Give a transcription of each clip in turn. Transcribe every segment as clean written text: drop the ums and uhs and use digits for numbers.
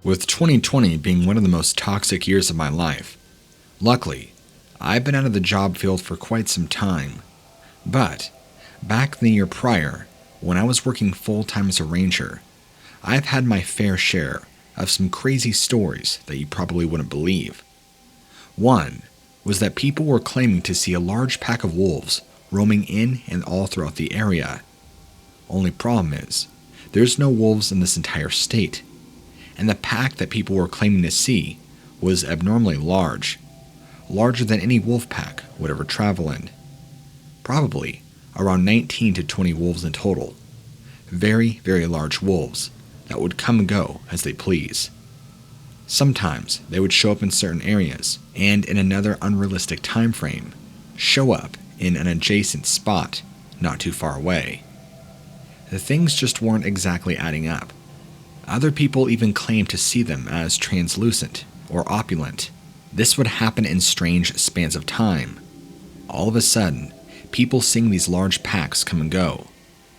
With 2020 being one of the most toxic years of my life, luckily, I've been out of the job field for quite some time. But, back the year prior, when I was working full-time as a ranger, I've had my fair share of some crazy stories that you probably wouldn't believe. One was that people were claiming to see a large pack of wolves roaming in and all throughout the area. Only problem is, there's no wolves in this entire state, and the pack that people were claiming to see was abnormally large, larger than any wolf pack would ever travel in. Probably around 19 to 20 wolves in total. Very, very large wolves that would come and go as they please. Sometimes they would show up in certain areas and in another unrealistic time frame, show up in an adjacent spot not too far away. The things just weren't exactly adding up. Other people even claimed to see them as translucent or opulent. This would happen in strange spans of time. All of a sudden, people seeing these large packs come and go,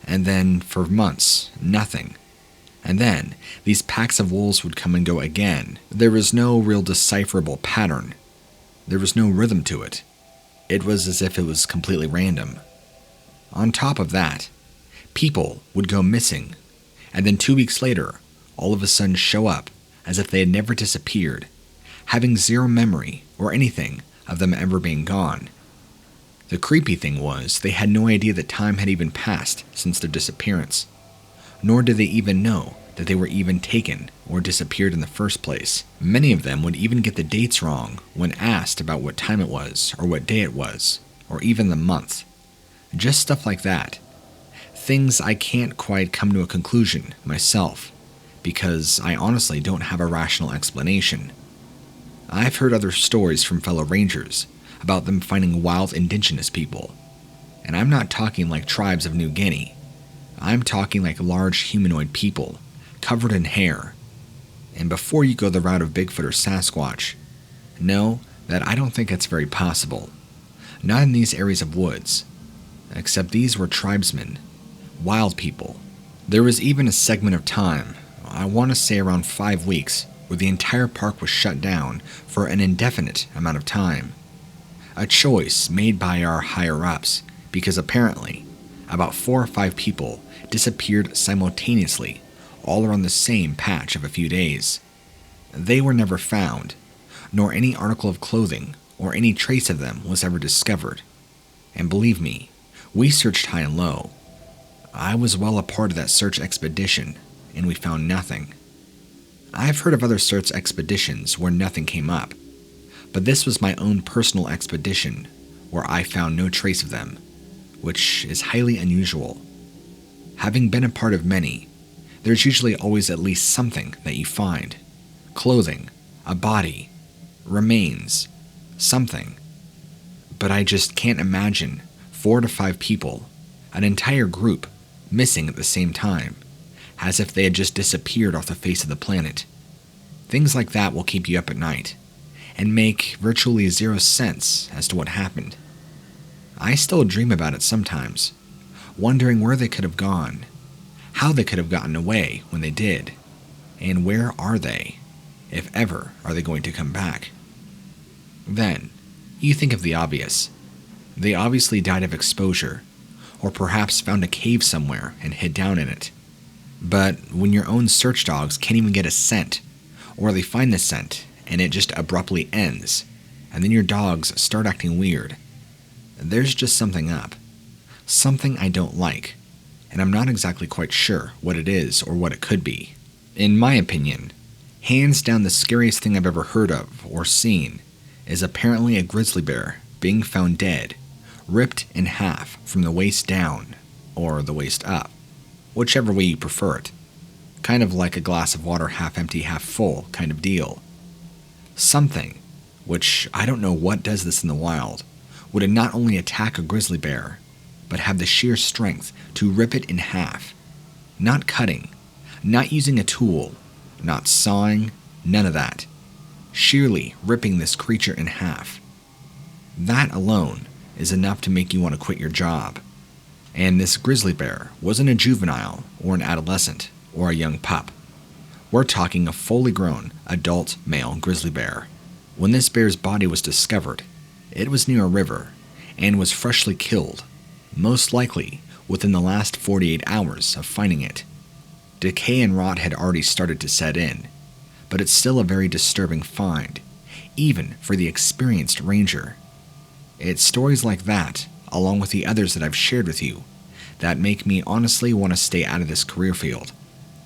and then for months, nothing. And then, these packs of wolves would come and go again. There was no real decipherable pattern. There was no rhythm to it. It was as if it was completely random. On top of that, people would go missing, and then 2 weeks later, all of a sudden show up as if they had never disappeared, having zero memory or anything of them ever being gone. The creepy thing was, they had no idea that time had even passed since their disappearance, nor did they even know that they were even taken or disappeared in the first place. Many of them would even get the dates wrong when asked about what time it was, or what day it was, or even the month. Just stuff like that. Things I can't quite come to a conclusion myself, because I honestly don't have a rational explanation. I've heard other stories from fellow rangers about them finding wild indigenous people, and I'm not talking like tribes of New Guinea. I'm talking like large humanoid people, covered in hair. And before you go the route of Bigfoot or Sasquatch, know that I don't think it's very possible. Not in these areas of woods. Except these were tribesmen, wild people. There was even a segment of time, I want to say around 5 weeks, where the entire park was shut down for an indefinite amount of time. A choice made by our higher-ups, because apparently, about 4 or 5 people disappeared simultaneously, all around the same patch of a few days. They were never found, nor any article of clothing or any trace of them was ever discovered. And believe me, we searched high and low. I was well a part of that search expedition, and we found nothing. I've heard of other search expeditions where nothing came up, but this was my own personal expedition where I found no trace of them, which is highly unusual. Having been a part of many, there's usually always at least something that you find. Clothing, a body, remains, something. But I just can't imagine 4 to 5 people, an entire group, missing at the same time, as if they had just disappeared off the face of the planet. Things like that will keep you up at night, and make virtually zero sense as to what happened. I still dream about it sometimes, wondering where they could have gone, how they could have gotten away when they did, and where are they, if ever are they going to come back. Then, you think of the obvious. They obviously died of exposure, or perhaps found a cave somewhere and hid down in it. But when your own search dogs can't even get a scent, or they find the scent and it just abruptly ends, and then your dogs start acting weird, there's just something up. Something I don't like, and I'm not exactly quite sure what it is or what it could be. In my opinion, hands down the scariest thing I've ever heard of or seen is apparently a grizzly bear being found dead, ripped in half from the waist down, or the waist up, whichever way you prefer it. Kind of like a glass of water half empty, half full kind of deal. Something, which I don't know what does this in the wild, would not only attack a grizzly bear, but have the sheer strength to rip it in half. Not cutting, not using a tool, not sawing, none of that. Sheerly ripping this creature in half. That alone is enough to make you want to quit your job. And this grizzly bear wasn't a juvenile or an adolescent or a young pup. We're talking a fully grown adult male grizzly bear. When this bear's body was discovered, it was near a river and was freshly killed, most likely within the last 48 hours of finding it. Decay and rot had already started to set in, but it's still a very disturbing find, even for the experienced ranger. It's stories like that, along with the others that I've shared with you, that make me honestly want to stay out of this career field.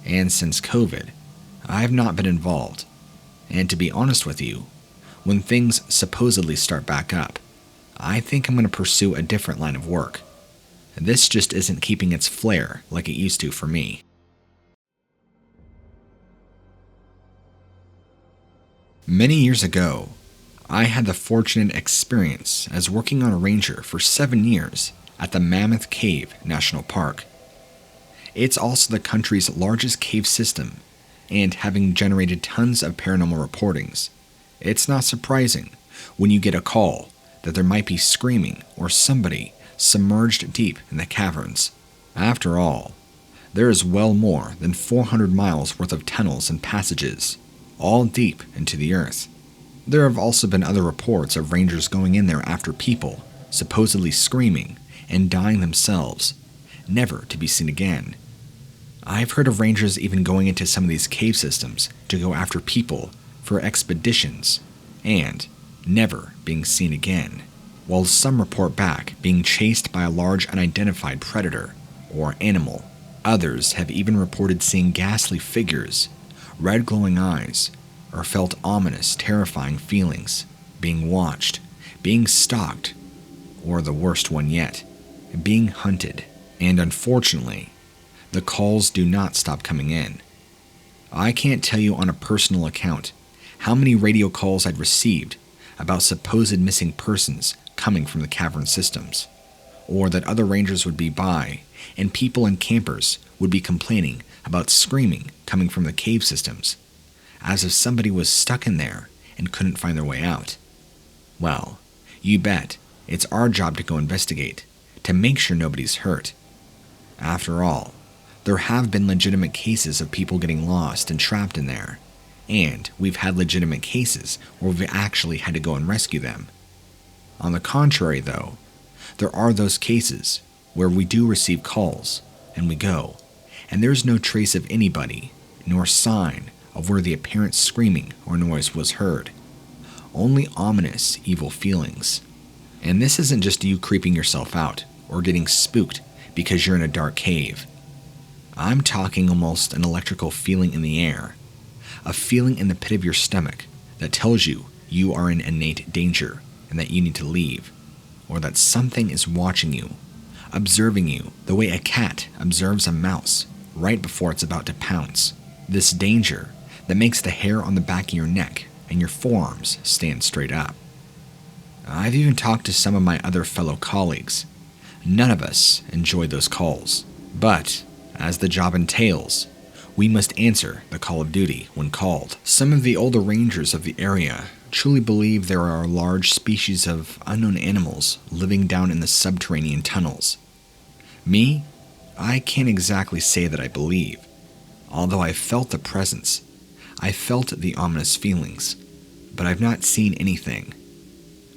And since COVID, I've not been involved. And to be honest with you, when things supposedly start back up, I think I'm going to pursue a different line of work. This just isn't keeping its flair like it used to for me. Many years ago, I had the fortunate experience as working on a ranger for 7 years at the Mammoth Cave National Park. It's also the country's largest cave system, and having generated tons of paranormal reportings, it's not surprising when you get a call that there might be screaming or somebody submerged deep in the caverns. After all, there is well more than 400 miles worth of tunnels and passages, all deep into the earth. There have also been other reports of rangers going in there after people, supposedly screaming and dying themselves, never to be seen again. I've heard of rangers even going into some of these cave systems to go after people for expeditions, and never being seen again, while some report back being chased by a large unidentified predator or animal. Others have even reported seeing ghastly figures, red glowing eyes, or felt ominous, terrifying feelings, being watched, being stalked, or the worst one yet, being hunted. And unfortunately, the calls do not stop coming in. I can't tell you on a personal account how many radio calls I'd received about supposed missing persons coming from the cavern systems, or that other rangers would be by, and people and campers would be complaining about screaming coming from the cave systems, as if somebody was stuck in there and couldn't find their way out. Well, you bet it's our job to go investigate, to make sure nobody's hurt. After all, there have been legitimate cases of people getting lost and trapped in there, and we've had legitimate cases where we've actually had to go and rescue them. On the contrary, though, there are those cases where we do receive calls, and we go, and there's no trace of anybody, nor sign of where the apparent screaming or noise was heard. Only ominous, evil feelings. And this isn't just you creeping yourself out, or getting spooked because you're in a dark cave. I'm talking almost an electrical feeling in the air, a feeling in the pit of your stomach that tells you you are in innate danger and that you need to leave, or that something is watching you, observing you the way a cat observes a mouse right before it's about to pounce. This danger that makes the hair on the back of your neck and your forearms stand straight up. I've even talked to some of my other fellow colleagues. None of us enjoy those calls, but as the job entails, we must answer the call of duty when called. Some of the older rangers of the area truly believe there are large species of unknown animals living down in the subterranean tunnels. Me, I can't exactly say that I believe. Although I've felt the presence, I felt the ominous feelings, but I've not seen anything.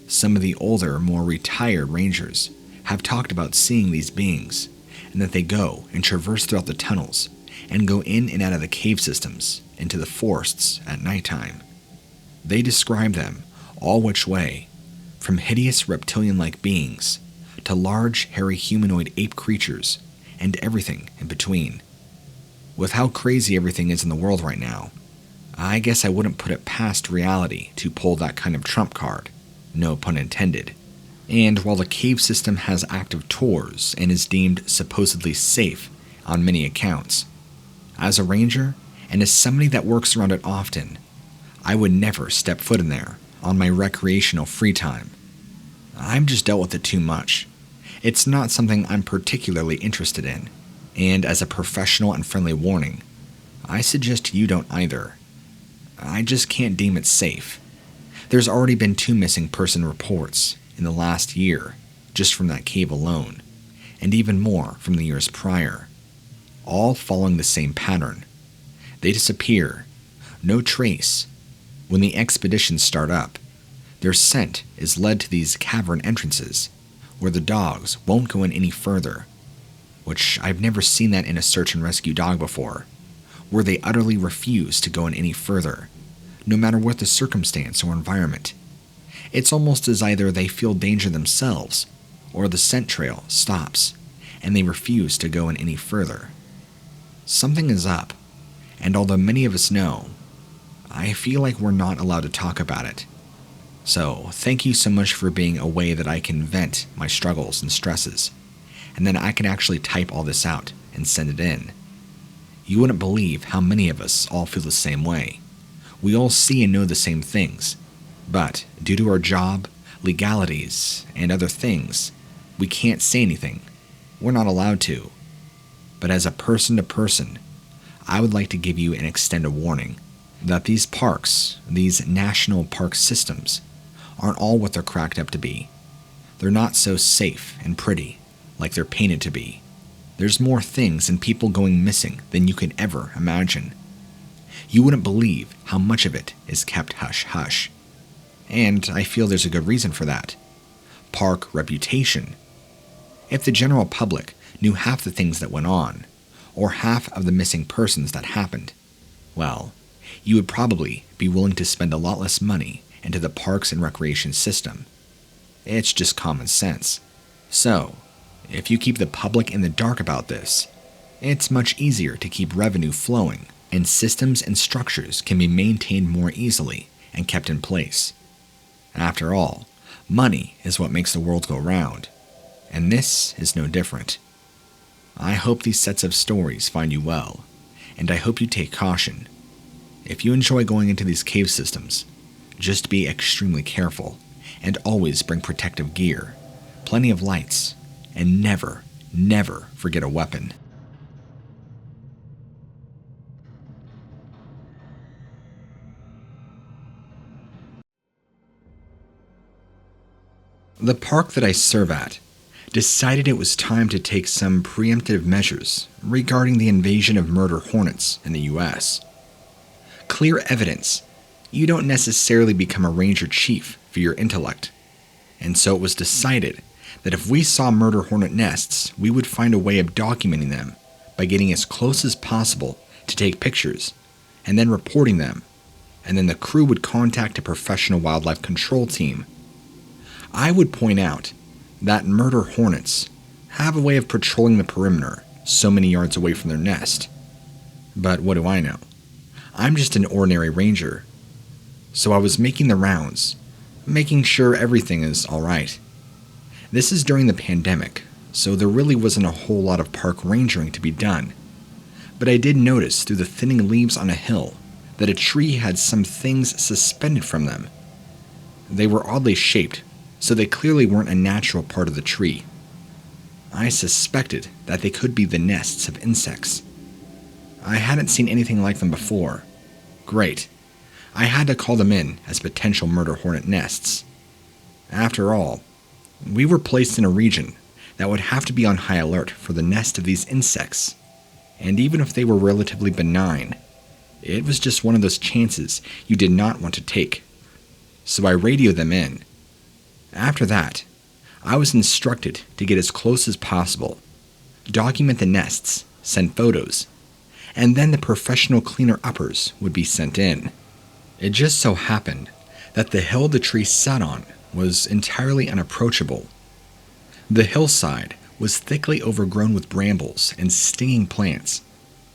Some of the older, more retired rangers have talked about seeing these beings, and that they go and traverse throughout the tunnels and go in and out of the cave systems into the forests at nighttime. They describe them all which way, from hideous reptilian-like beings to large, hairy humanoid ape creatures and everything in between. With how crazy everything is in the world right now, I guess I wouldn't put it past reality to pull that kind of trump card, no pun intended. And while the cave system has active tours and is deemed supposedly safe on many accounts, as a ranger and as somebody that works around it often, I would never step foot in there on my recreational free time. I've just dealt with it too much. It's not something I'm particularly interested in, and as a professional and friendly warning, I suggest you don't either. I just can't deem it safe. There's already been 2 missing person reports in the last year, just from that cave alone, and even more from the years prior, all following the same pattern. They disappear. No trace. When the expeditions start up, their scent is led to these cavern entrances, where the dogs won't go in any further, which I've never seen that in a search and rescue dog before, where they utterly refuse to go in any further, no matter what the circumstance or environment. It's almost as either they feel danger themselves, or the scent trail stops, and they refuse to go in any further. Something is up, and although many of us know, I feel like we're not allowed to talk about it. So, thank you so much for being a way that I can vent my struggles and stresses, and then I can actually type all this out and send it in. You wouldn't believe how many of us all feel the same way. We all see and know the same things, but due to our job, legalities, and other things, we can't say anything. We're not allowed to. But as a person to person, I would like to give you an extended warning that these parks, these national park systems, aren't all what they're cracked up to be. They're not so safe and pretty like they're painted to be. There's more things and people going missing than you could ever imagine. You wouldn't believe how much of it is kept hush-hush. And I feel there's a good reason for that. Park reputation. If the general public knew half the things that went on, or half of the missing persons that happened, well, you would probably be willing to spend a lot less money into the parks and recreation system. It's just common sense. So, if you keep the public in the dark about this, it's much easier to keep revenue flowing, and systems and structures can be maintained more easily and kept in place. After all, money is what makes the world go round, and this is no different. I hope these sets of stories find you well, and I hope you take caution. If you enjoy going into these cave systems, just be extremely careful, and always bring protective gear, plenty of lights, and never, never forget a weapon. The park that I serve at decided it was time to take some preemptive measures regarding the invasion of murder hornets in the US. Clear evidence. You don't necessarily become a ranger chief for your intellect. And so it was decided that if we saw murder hornet nests, we would find a way of documenting them by getting as close as possible to take pictures, and then reporting them, and then the crew would contact a professional wildlife control team. I would point out that murder hornets have a way of patrolling the perimeter so many yards away from their nest. But what do I know? I'm just an ordinary ranger. So I was making the rounds, making sure everything is alright. This is during the pandemic, so there really wasn't a whole lot of park rangering to be done. But I did notice through the thinning leaves on a hill that a tree had some things suspended from them. They were oddly shaped, so they clearly weren't a natural part of the tree. I suspected that they could be the nests of insects. I hadn't seen anything like them before. Great. I had to call them in as potential murder hornet nests. After all, we were placed in a region that would have to be on high alert for the nest of these insects, and even if they were relatively benign, it was just one of those chances you did not want to take. So I radioed them in. After that, I was instructed to get as close as possible, document the nests, send photos, and then the professional cleaner-uppers would be sent in. It just so happened that the hill the tree sat on was entirely unapproachable. The hillside was thickly overgrown with brambles and stinging plants,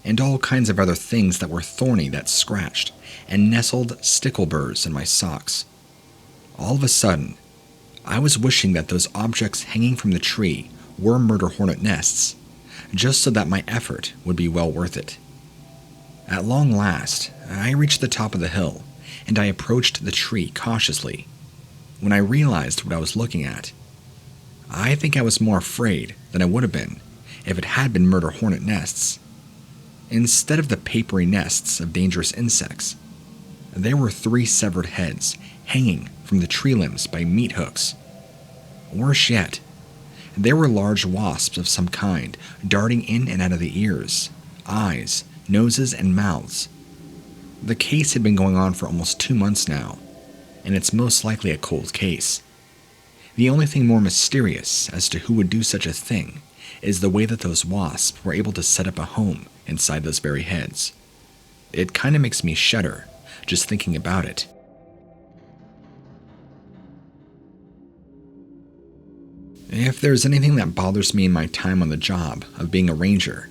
and all kinds of other things that were thorny that scratched and nestled stickleburs in my socks. All of a sudden, I was wishing that those objects hanging from the tree were murder hornet nests, just so that my effort would be well worth it. At long last, I reached the top of the hill, and I approached the tree cautiously. When I realized what I was looking at, I think I was more afraid than I would have been if it had been murder hornet nests. Instead of the papery nests of dangerous insects, there were 3 severed heads hanging from the tree limbs by meat hooks. Worse yet, there were large wasps of some kind darting in and out of the ears, eyes, noses, and mouths The case had been going on for almost 2 months now, and it's most likely a cold case. The only thing more mysterious as to who would do such a thing is the way that those wasps were able to set up a home inside those very heads. It kind of makes me shudder just thinking about it. If there's anything that bothers me in my time on the job of being a ranger,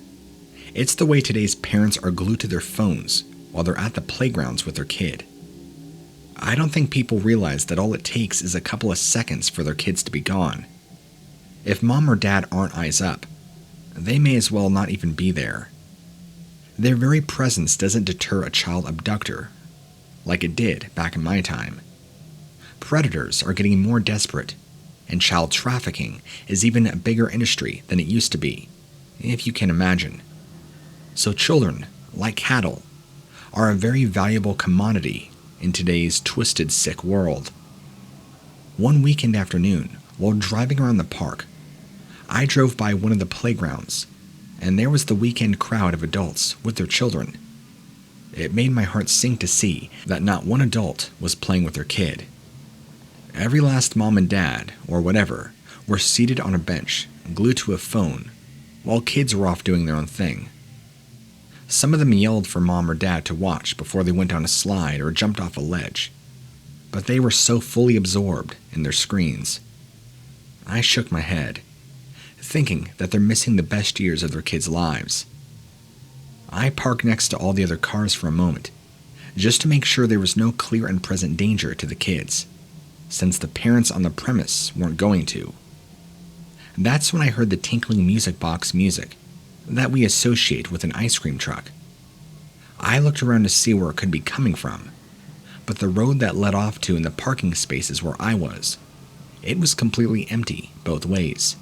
it's the way today's parents are glued to their phones while they're at the playgrounds with their kid. I don't think people realize that all it takes is a couple of seconds for their kids to be gone. If mom or dad aren't eyes up, they may as well not even be there. Their very presence doesn't deter a child abductor, like it did back in my time. Predators are getting more desperate, and child trafficking is even a bigger industry than it used to be, if you can imagine. So children, like cattle, are a very valuable commodity in today's twisted, sick world. One weekend afternoon, while driving around the park, I drove by one of the playgrounds, and there was the weekend crowd of adults with their children. It made my heart sink to see that not one adult was playing with their kid. Every last mom and dad, or whatever, were seated on a bench, glued to a phone, while kids were off doing their own thing. Some of them yelled for mom or dad to watch before they went down a slide or jumped off a ledge, but they were so fully absorbed in their screens. I shook my head, thinking that they're missing the best years of their kids' lives. I parked next to all the other cars for a moment, just to make sure there was no clear and present danger to the kids, since the parents on the premise weren't going to. That's when I heard the tinkling music box music that we associate with an ice cream truck. I looked around to see where it could be coming from, but the road that led off to in the parking spaces where I was, it was completely empty both ways.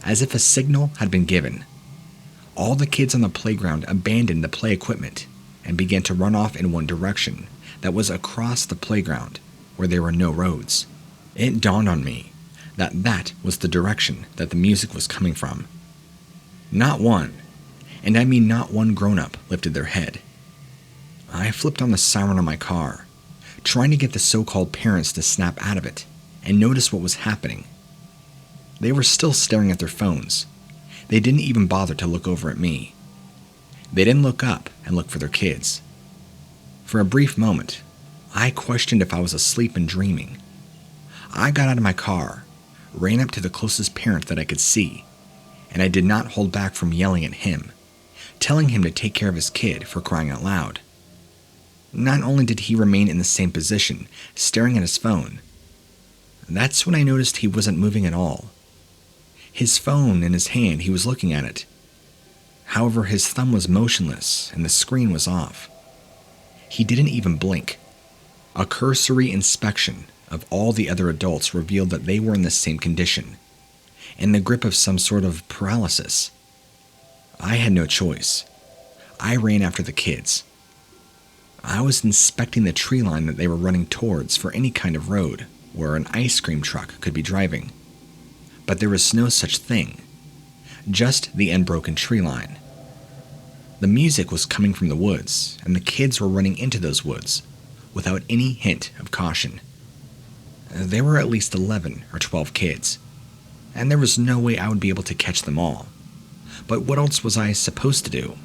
As if a signal had been given, all the kids on the playground abandoned the play equipment and began to run off in one direction that was across the playground where there were no roads. It dawned on me that that was the direction that the music was coming from. Not one, and I mean not one grown-up, lifted their head. I flipped on the siren on my car, trying to get the so-called parents to snap out of it and notice what was happening. They were still staring at their phones. They didn't even bother to look over at me. They didn't look up and look for their kids. For a brief moment, I questioned if I was asleep and dreaming. I got out of my car, ran up to the closest parent that I could see, and I did not hold back from yelling at him, telling him to take care of his kid, for crying out loud. Not only did he remain in the same position, staring at his phone, that's when I noticed he wasn't moving at all. His phone in his hand, he was looking at it. However, his thumb was motionless and the screen was off. He didn't even blink. A cursory inspection of all the other adults revealed that they were in the same condition, in the grip of some sort of paralysis. I had no choice. I ran after the kids. I was inspecting the tree line that they were running towards for any kind of road where an ice cream truck could be driving. But there was no such thing, just the unbroken tree line. The music was coming from the woods, and the kids were running into those woods without any hint of caution. There were at least 11 or 12 kids, and there was no way I would be able to catch them all. But what else was I supposed to do?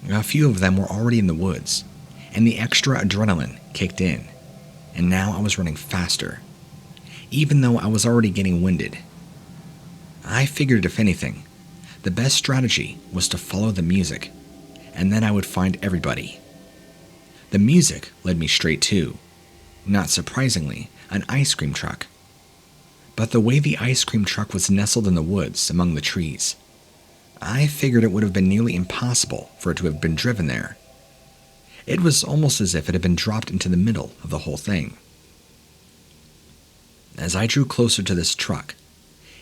A few of them were already in the woods, and the extra adrenaline kicked in, and now I was running faster, even though I was already getting winded. I figured if anything, the best strategy was to follow the music, and then I would find everybody. The music led me straight to, not surprisingly, an ice cream truck. But the way the ice cream truck was nestled in the woods among the trees, I figured it would have been nearly impossible for it to have been driven there. It was almost as if it had been dropped into the middle of the whole thing. As I drew closer to this truck,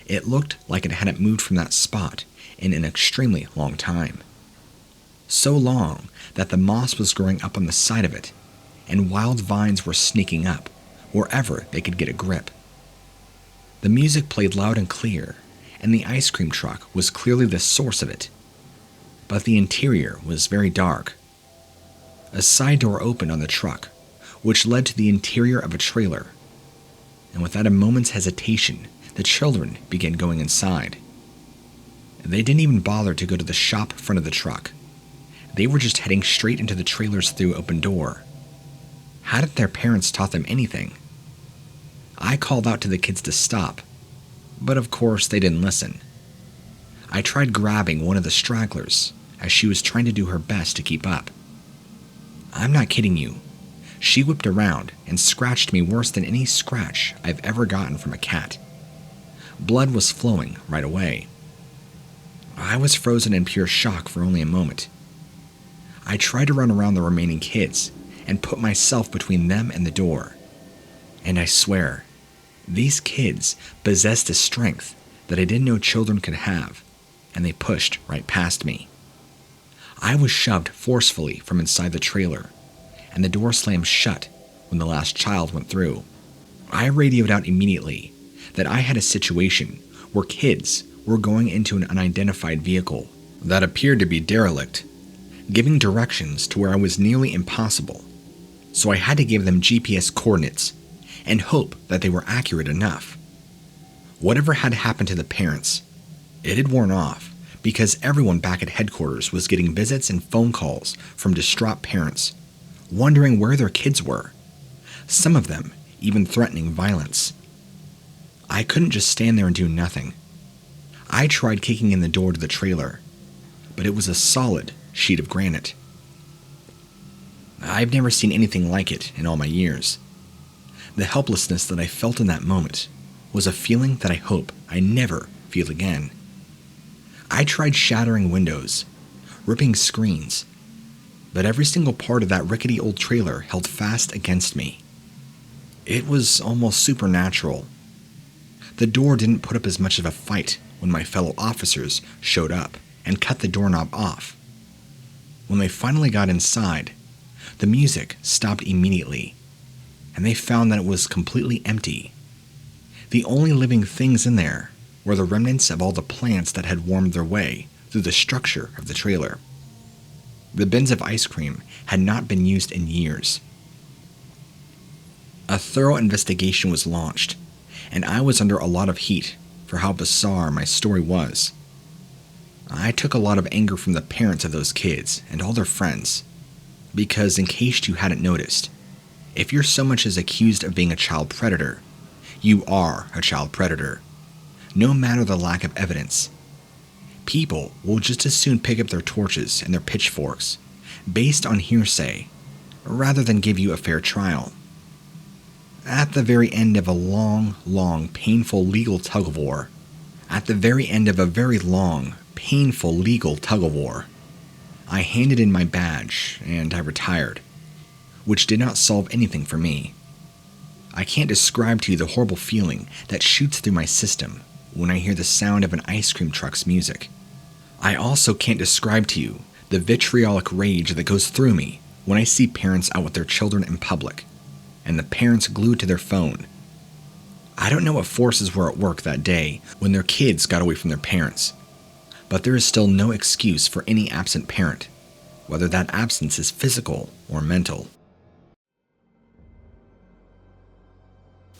it looked like it hadn't moved from that spot in an extremely long time. So long that the moss was growing up on the side of it, and wild vines were sneaking up wherever they could get a grip. The music played loud and clear, and the ice cream truck was clearly the source of it. But the interior was very dark. A side door opened on the truck, which led to the interior of a trailer. And without a moment's hesitation, the children began going inside. They didn't even bother to go to the shop front of the truck. They were just heading straight into the trailer's through open door. Hadn't their parents taught them anything? I called out to the kids to stop, but of course they didn't listen. I tried grabbing one of the stragglers as she was trying to do her best to keep up. I'm not kidding you. She whipped around and scratched me worse than any scratch I've ever gotten from a cat. Blood was flowing right away. I was frozen in pure shock for only a moment. I tried to run around the remaining kids and put myself between them and the door. And I swear, these kids possessed a strength that I didn't know children could have, and they pushed right past me. I was shoved forcefully from inside the trailer, and the door slammed shut when the last child went through. I radioed out immediately that I had a situation where kids were going into an unidentified vehicle that appeared to be derelict, giving directions to where I was nearly impossible, so I had to give them GPS coordinates and hope that they were accurate enough. Whatever had happened to the parents, it had worn off because everyone back at headquarters was getting visits and phone calls from distraught parents, wondering where their kids were, some of them even threatening violence. I couldn't just stand there and do nothing. I tried kicking in the door to the trailer, but it was a solid sheet of granite. I've never seen anything like it in all my years. The helplessness that I felt in that moment was a feeling that I hope I never feel again. I tried shattering windows, ripping screens, but every single part of that rickety old trailer held fast against me. It was almost supernatural. The door didn't put up as much of a fight when my fellow officers showed up and cut the doorknob off. When they finally got inside, the music stopped immediately, and they found that it was completely empty. The only living things in there were the remnants of all the plants that had wormed their way through the structure of the trailer. The bins of ice cream had not been used in years. A thorough investigation was launched, and I was under a lot of heat for how bizarre my story was. I took a lot of anger from the parents of those kids and all their friends, because in case you hadn't noticed, if you're so much as accused of being a child predator, you are a child predator, no matter the lack of evidence. People will just as soon pick up their torches and their pitchforks, based on hearsay, rather than give you a fair trial. At the very end of a long, painful legal tug-of-war, at the very end of a very long, painful legal tug-of-war, I handed in my badge and I retired, which did not solve anything for me. I can't describe to you the horrible feeling that shoots through my system when I hear the sound of an ice cream truck's music. I also can't describe to you the vitriolic rage that goes through me when I see parents out with their children in public, and the parents glued to their phone. I don't know what forces were at work that day when their kids got away from their parents, but there is still no excuse for any absent parent, whether that absence is physical or mental.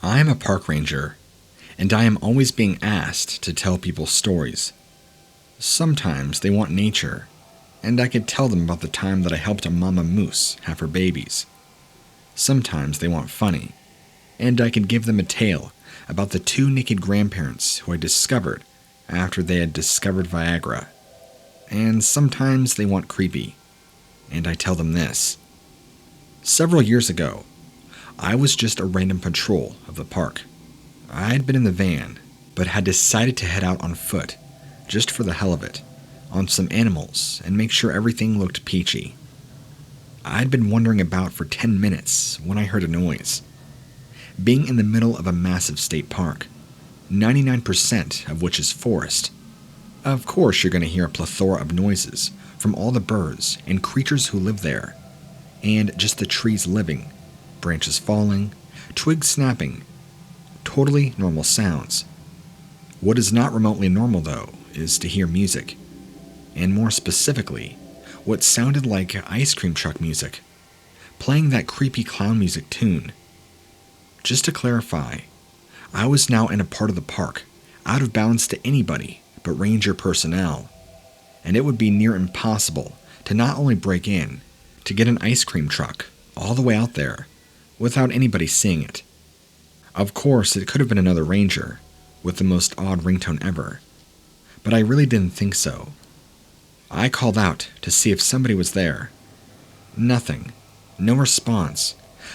I am a park ranger, and I am always being asked to tell people stories. Sometimes they want nature, and I could tell them about the time that I helped a mama moose have her babies. Sometimes they want funny, and I could give them a tale about the two naked grandparents who I discovered after they had discovered Viagra. And sometimes they want creepy, and I tell them this. Several years ago, I was just a random patrol of the park. I had been in the van, but had decided to head out on foot, just for the hell of it, on some animals and make sure everything looked peachy. I had been wandering about for 10 minutes when I heard a noise. Being in the middle of a massive state park, 99% of which is forest, of course you're going to hear a plethora of noises from all the birds and creatures who live there, and just the trees living, branches falling, twigs snapping, totally normal sounds. What is not remotely normal, though, is to hear music, and more specifically, what sounded like ice cream truck music, playing that creepy clown music tune. Just to clarify, I was now in a part of the park, out of bounds to anybody but ranger personnel, and it would be near impossible to not only break in, to get an ice cream truck all the way out there without anybody seeing it. Of course, it could have been another ranger with the most odd ringtone ever, but I really didn't think so. I called out to see if somebody was there. Nothing. No response,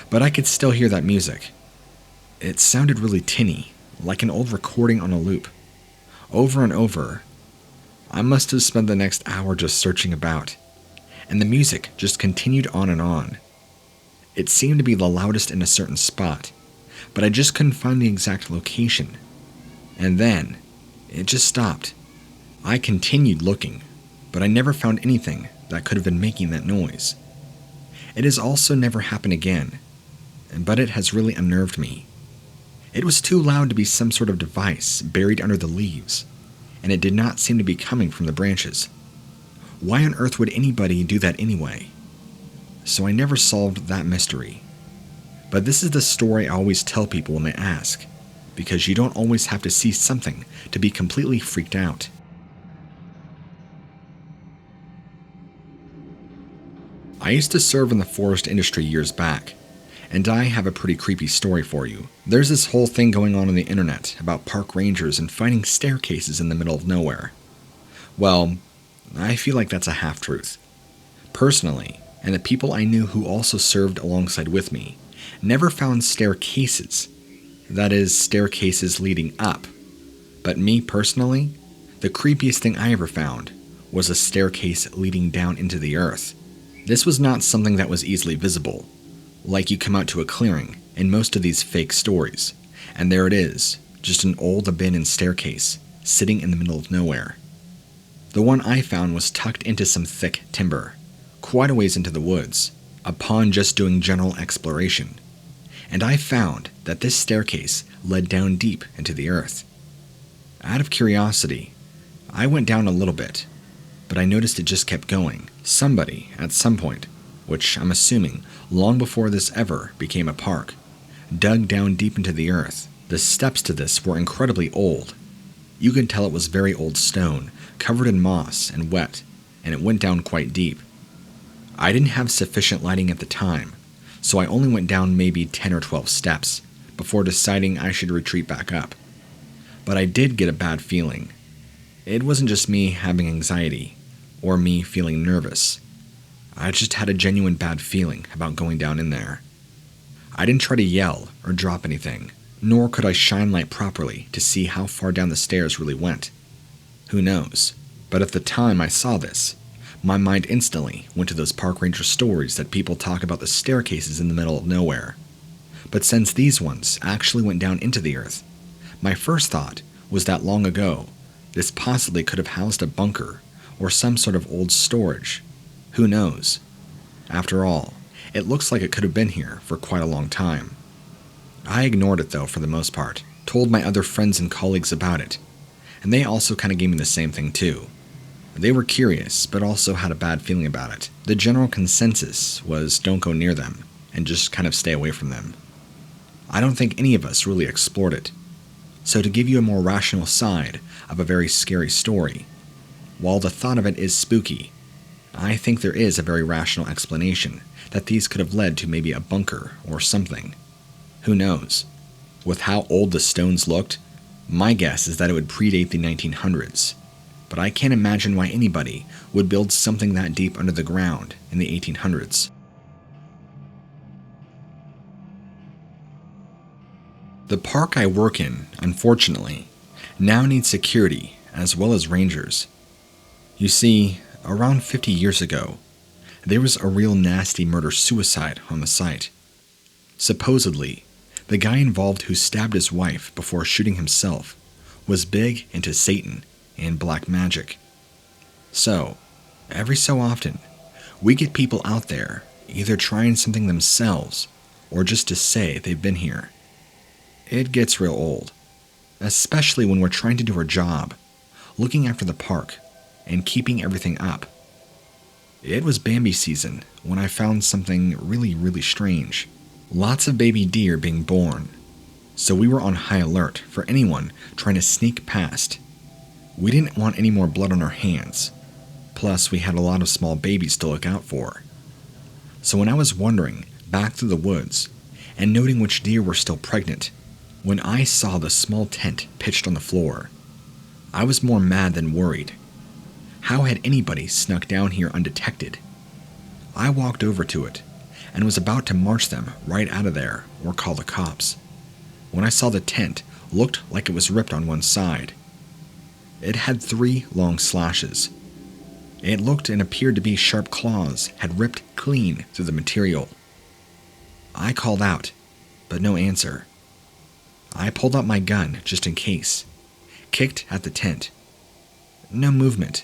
but I could still hear that music. It sounded really tinny, like an old recording on a loop. Over and over. I must have spent the next hour just searching about, and the music just continued on and on. It seemed to be the loudest in a certain spot, but I just couldn't find the exact location. And then, it just stopped. I continued looking, but I never found anything that could have been making that noise. It has also never happened again, but it has really unnerved me. It was too loud to be some sort of device buried under the leaves, and it did not seem to be coming from the branches. Why on earth would anybody do that anyway? So I never solved that mystery. But this is the story I always tell people when they ask, because you don't always have to see something to be completely freaked out. I used to serve in the forest industry years back, and I have a pretty creepy story for you. There's this whole thing going on the internet about park rangers and finding staircases in the middle of nowhere. Well, I feel like that's a half-truth. Personally, and the people I knew who also served alongside with me, never found staircases. That is, staircases leading up. But me personally, the creepiest thing I ever found was a staircase leading down into the earth. This was not something that was easily visible, like you come out to a clearing in most of these fake stories, and there it is, just an old abandoned staircase sitting in the middle of nowhere. The one I found was tucked into some thick timber, quite a ways into the woods, upon just doing general exploration, and I found that this staircase led down deep into the earth. Out of curiosity, I went down a little bit, but I noticed it just kept going. Somebody, at some point, which I'm assuming long before this ever became a park, dug down deep into the earth. The steps to this were incredibly old. You could tell it was very old stone, covered in moss and wet, and it went down quite deep. I didn't have sufficient lighting at the time, so I only went down maybe 10 or 12 steps before deciding I should retreat back up. But I did get a bad feeling. It wasn't just me having anxiety, or me feeling nervous. I just had a genuine bad feeling about going down in there. I didn't try to yell or drop anything, nor could I shine light properly to see how far down the stairs really went. Who knows? But at the time I saw this, my mind instantly went to those park ranger stories that people talk about the staircases in the middle of nowhere. But since these ones actually went down into the earth, my first thought was that long ago, this possibly could have housed a bunker or some sort of old storage. Who knows? After all, it looks like it could have been here for quite a long time. I ignored it though for the most part, told my other friends and colleagues about it, and they also kind of gave me the same thing too. They were curious, but also had a bad feeling about it. The general consensus was don't go near them, and just kind of stay away from them. I don't think any of us really explored it. So to give you a more rational side of a very scary story, while the thought of it is spooky, I think there is a very rational explanation that these could have led to maybe a bunker or something. Who knows? With how old the stones looked, my guess is that it would predate the 1900s. But I can't imagine why anybody would build something that deep under the ground in the 1800s. The park I work in, unfortunately, now needs security as well as rangers. You see, around 50 years ago, there was a real nasty murder-suicide on the site. Supposedly, the guy involved who stabbed his wife before shooting himself was big into Satan and black magic. So, every so often, we get people out there either trying something themselves or just to say they've been here. It gets real old, especially when we're trying to do our job, looking after the park and keeping everything up. It was Bambi season when I found something really strange. Lots of baby deer being born, so we were on high alert for anyone trying to sneak past. We didn't want any more blood on our hands, plus we had a lot of small babies to look out for. So when I was wandering back through the woods and noting which deer were still pregnant, when I saw the small tent pitched on the floor, I was more mad than worried. How had anybody snuck down here undetected? I walked over to it and was about to march them right out of there or call the cops, when I saw the tent looked like it was ripped on one side. It had 3 long slashes. It looked and appeared to be sharp claws had ripped clean through the material. I called out, but no answer. I pulled out my gun just in case, kicked at the tent. No movement,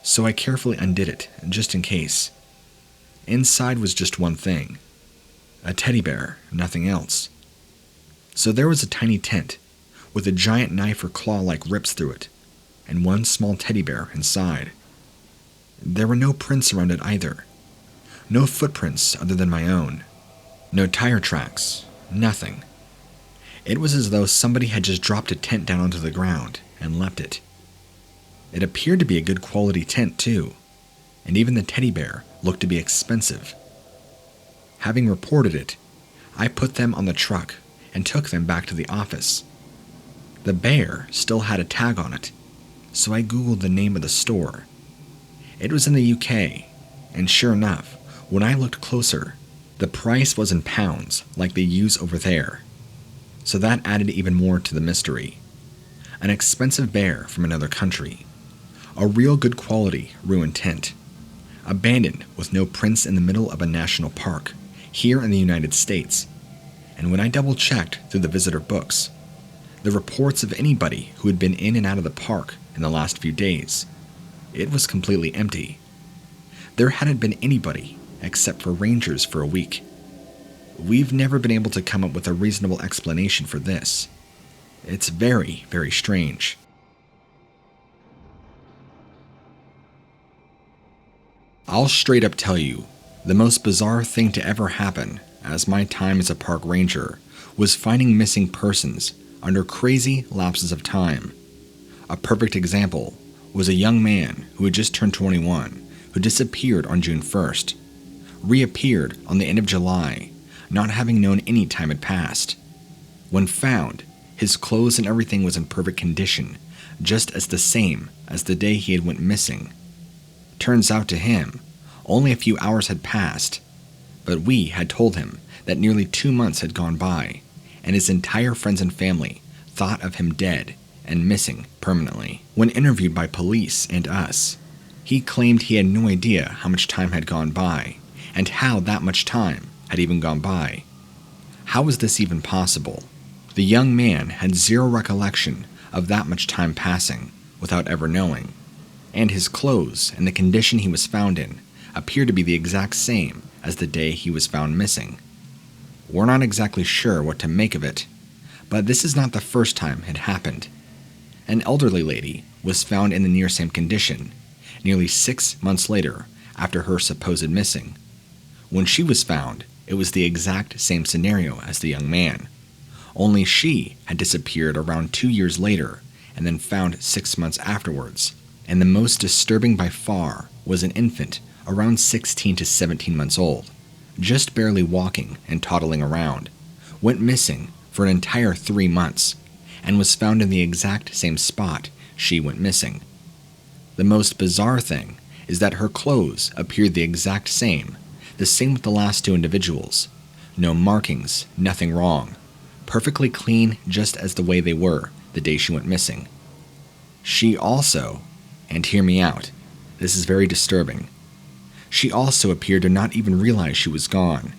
so I carefully undid it just in case. Inside was just one thing, a teddy bear, nothing else. So there was a tiny tent with a giant knife or claw-like rips through it, and one small teddy bear inside. There were no prints around it either. No footprints other than my own. No tire tracks, nothing. It was as though somebody had just dropped a tent down onto the ground and left it. It appeared to be a good quality tent too, and even the teddy bear looked to be expensive. Having reported it, I put them on the truck and took them back to the office. The bear still had a tag on it, so I googled the name of the store. It was in the UK, and sure enough, when I looked closer, the price was in pounds like they use over there. So that added even more to the mystery. An expensive bear from another country. A real good quality ruined tent. Abandoned with no prints in the middle of a national park, here in the United States. And when I double-checked through the visitor books, the reports of anybody who had been in and out of the park in the last few days, it was completely empty. There hadn't been anybody except for rangers for a week. We've never been able to come up with a reasonable explanation for this. It's very strange. I'll straight up tell you, the most bizarre thing to ever happen as my time as a park ranger was finding missing persons under crazy lapses of time. A perfect example was a young man who had just turned 21 who disappeared on June 1st, reappeared on the end of July, not having known any time had passed. When found, his clothes and everything was in perfect condition, just as the same as the day he had went missing. Turns out to him, only a few hours had passed, but we had told him that nearly 2 months had gone by, and his entire friends and family thought of him dead and missing permanently. When interviewed by police and us, he claimed he had no idea how much time had gone by, and how that much time had even gone by. How was this even possible? The young man had zero recollection of that much time passing without ever knowing, and his clothes and the condition he was found in appeared to be the exact same as the day he was found missing. We're not exactly sure what to make of it, but this is not the first time it happened. An elderly lady was found in the near same condition, nearly 6 months later after her supposed missing. When she was found, it was the exact same scenario as the young man, only she had disappeared around 2 years later and then found 6 months afterwards. And the most disturbing by far was an infant around 16 to 17 months old, just barely walking and toddling around, went missing for an entire 3 months, and was found in the exact same spot she went missing. The most bizarre thing is that her clothes appeared the exact same with the last 2 individuals. No markings, nothing wrong. Perfectly clean just as the way they were the day she went missing. She also, and hear me out, this is very disturbing, she also appeared to not even realize she was gone,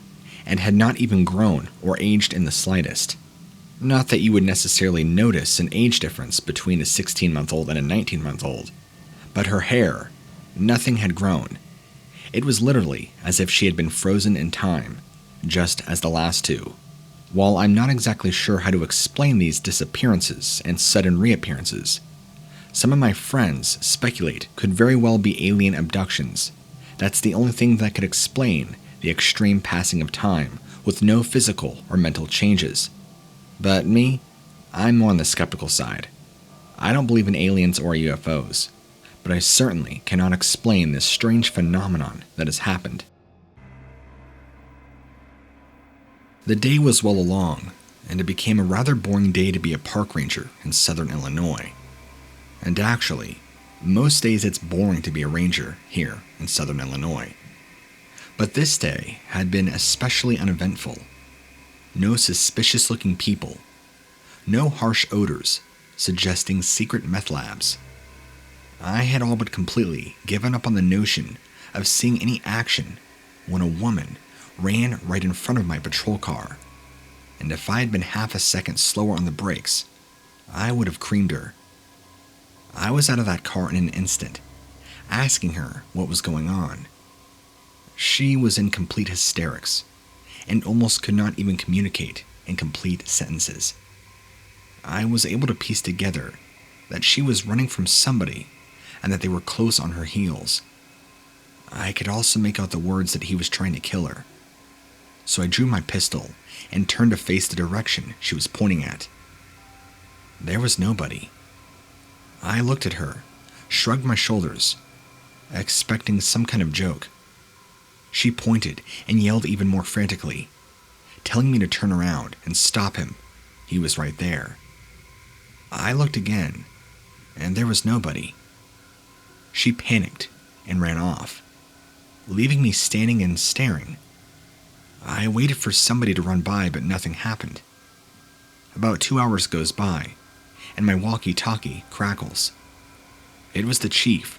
and had not even grown or aged in the slightest. Not that you would necessarily notice an age difference between a 16-month-old and a 19-month-old, but her hair, nothing had grown. It was literally as if she had been frozen in time, just as the last 2. While I'm not exactly sure how to explain these disappearances and sudden reappearances, some of my friends speculate could very well be alien abductions That's the only thing that could explain the extreme passing of time with no physical or mental changes. But me, I'm more on the skeptical side. I don't believe in aliens or UFOs, but I certainly cannot explain this strange phenomenon that has happened. The day was well along, and it became a rather boring day to be a park ranger in southern Illinois. And actually, most days it's boring to be a ranger here in southern Illinois. But this day had been especially uneventful. No suspicious-looking people. No harsh odors suggesting secret meth labs. I had all but completely given up on the notion of seeing any action when a woman ran right in front of my patrol car, and if I had been half a second slower on the brakes, I would have creamed her. I was out of that car in an instant, asking her what was going on. She was in complete hysterics, and almost could not even communicate in complete sentences. I was able to piece together that she was running from somebody and that they were close on her heels. I could also make out the words that he was trying to kill her. So I drew my pistol and turned to face the direction she was pointing at. There was nobody. I looked at her, shrugged my shoulders, expecting some kind of joke. She pointed and yelled even more frantically, telling me to turn around and stop him. He was right there. I looked again, and there was nobody. She panicked and ran off, leaving me standing and staring. I waited for somebody to run by, but nothing happened. About 2 hours goes by, and my walkie-talkie crackles. It was the chief.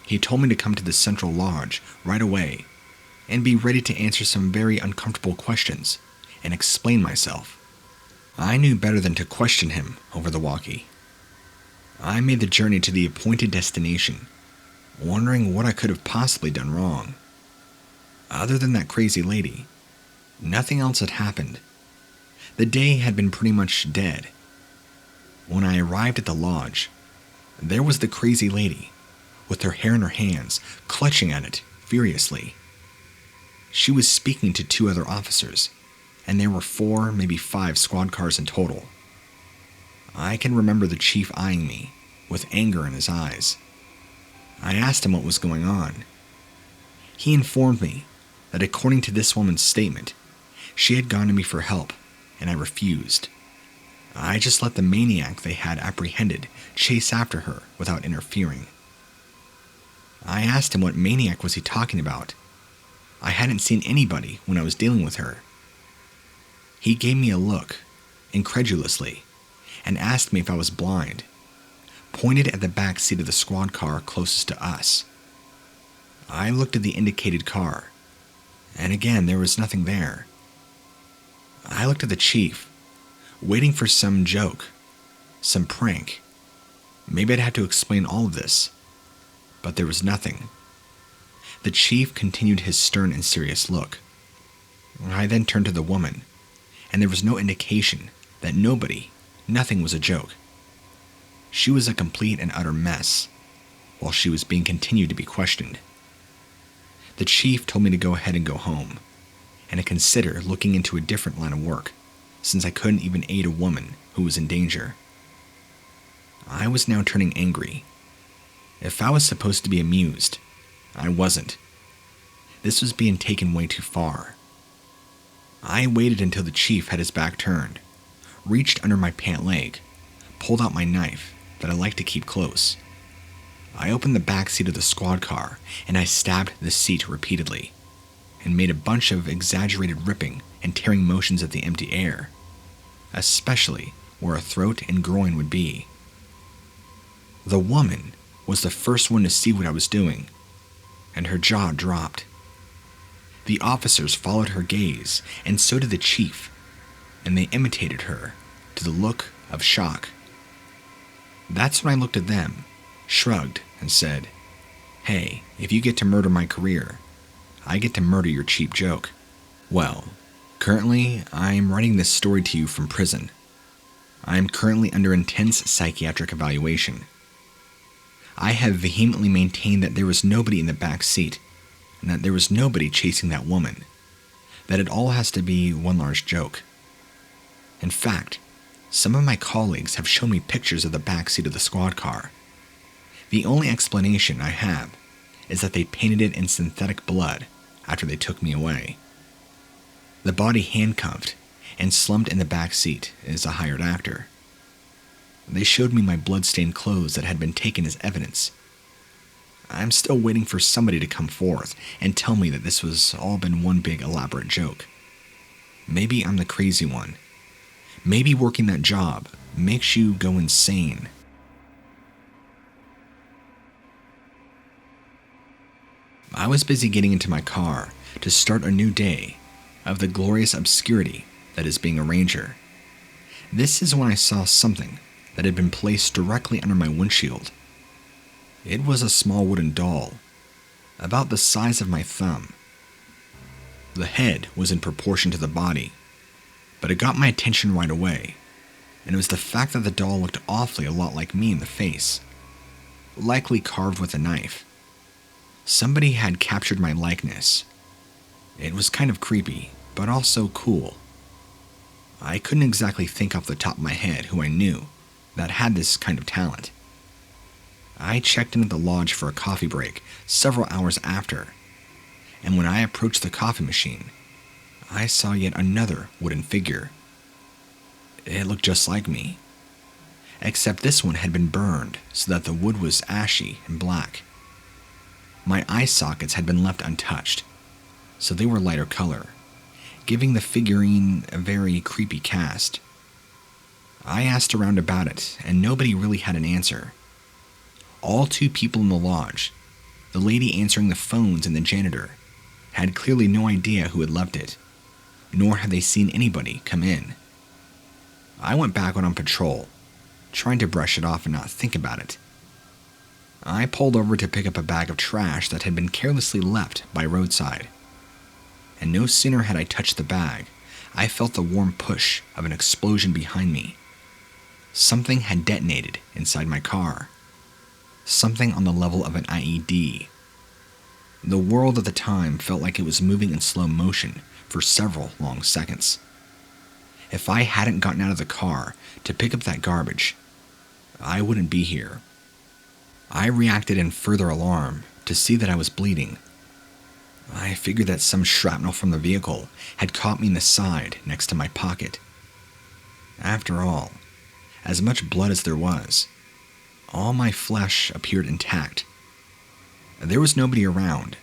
He told me to come to the central lodge right away and be ready to answer some very uncomfortable questions and explain myself. I knew better than to question him over the walkie. I made the journey to the appointed destination, wondering what I could have possibly done wrong. Other than that crazy lady, nothing else had happened. The day had been pretty much dead. When I arrived at the lodge, there was the crazy lady, with her hair in her hands, clutching at it furiously. She was speaking to 2 other officers, and there were 4, maybe 5 squad cars in total. I can remember the chief eyeing me, with anger in his eyes. I asked him what was going on. He informed me that according to this woman's statement, she had gone to me for help, and I refused. I just let the maniac they had apprehended chase after her without interfering. I asked him what maniac was he talking about. I hadn't seen anybody when I was dealing with her. He gave me a look, incredulously, and asked me if I was blind, pointed at the back seat of the squad car closest to us. I looked at the indicated car, and again there was nothing there. I looked at the chief, waiting for some joke, some prank. Maybe I'd have to explain all of this, but there was nothing. The chief continued his stern and serious look. I then turned to the woman, and there was no indication that nothing was a joke. She was a complete and utter mess, while she was being continued to be questioned. The chief told me to go ahead and go home, and to consider looking into a different line of work, since I couldn't even aid a woman who was in danger. I was now turning angry. If I was supposed to be amused, I wasn't. This was being taken way too far. I waited until the chief had his back turned, reached under my pant leg, pulled out my knife that I like to keep close. I opened the back seat of the squad car and I stabbed the seat repeatedly, and made a bunch of exaggerated ripping and tearing motions at the empty air, especially where a throat and groin would be. The woman was the first one to see what I was doing, and her jaw dropped. The officers followed her gaze, and so did the chief, and they imitated her to the look of shock. That's when I looked at them, shrugged, and said, "Hey, if you get to murder my career, I get to murder your cheap joke." Well, currently, I'm writing this story to you from prison. I am currently under intense psychiatric evaluation. I have vehemently maintained that there was nobody in the back seat, and that there was nobody chasing that woman, that it all has to be one large joke. In fact, some of my colleagues have shown me pictures of the backseat of the squad car. The only explanation I have is that they painted it in synthetic blood after they took me away. The body handcuffed and slumped in the back seat is a hired actor. They showed me my blood-stained clothes that had been taken as evidence. I'm still waiting for somebody to come forth and tell me that this was all been one big elaborate joke. Maybe I'm the crazy one. Maybe working that job makes you go insane. I was busy getting into my car to start a new day of the glorious obscurity that is being a ranger. This is when I saw something that had been placed directly under my windshield. It was a small wooden doll, about the size of my thumb. The head was in proportion to the body, but it got my attention right away, and it was the fact that the doll looked awfully a lot like me in the face, likely carved with a knife. Somebody had captured my likeness. It was kind of creepy, but also cool. I couldn't exactly think off the top of my head who I knew that had this kind of talent. I checked into the lodge for a coffee break several hours after, and when I approached the coffee machine, I saw yet another wooden figure. It looked just like me, except this one had been burned so that the wood was ashy and black. My eye sockets had been left untouched, so they were lighter color, giving the figurine a very creepy cast. I asked around about it, and nobody really had an answer. All two people in the lodge, the lady answering the phones and the janitor, had clearly no idea who had left it, nor had they seen anybody come in. I went back on patrol, trying to brush it off and not think about it. I pulled over to pick up a bag of trash that had been carelessly left by roadside. And no sooner had I touched the bag, I felt the warm push of an explosion behind me. Something had detonated inside my car. Something on the level of an IED. The world at the time felt like it was moving in slow motion for several long seconds. If I hadn't gotten out of the car to pick up that garbage, I wouldn't be here. I reacted in further alarm to see that I was bleeding. I figured that some shrapnel from the vehicle had caught me in the side next to my pocket. After all, as much blood as there was, all my flesh appeared intact. There was nobody around,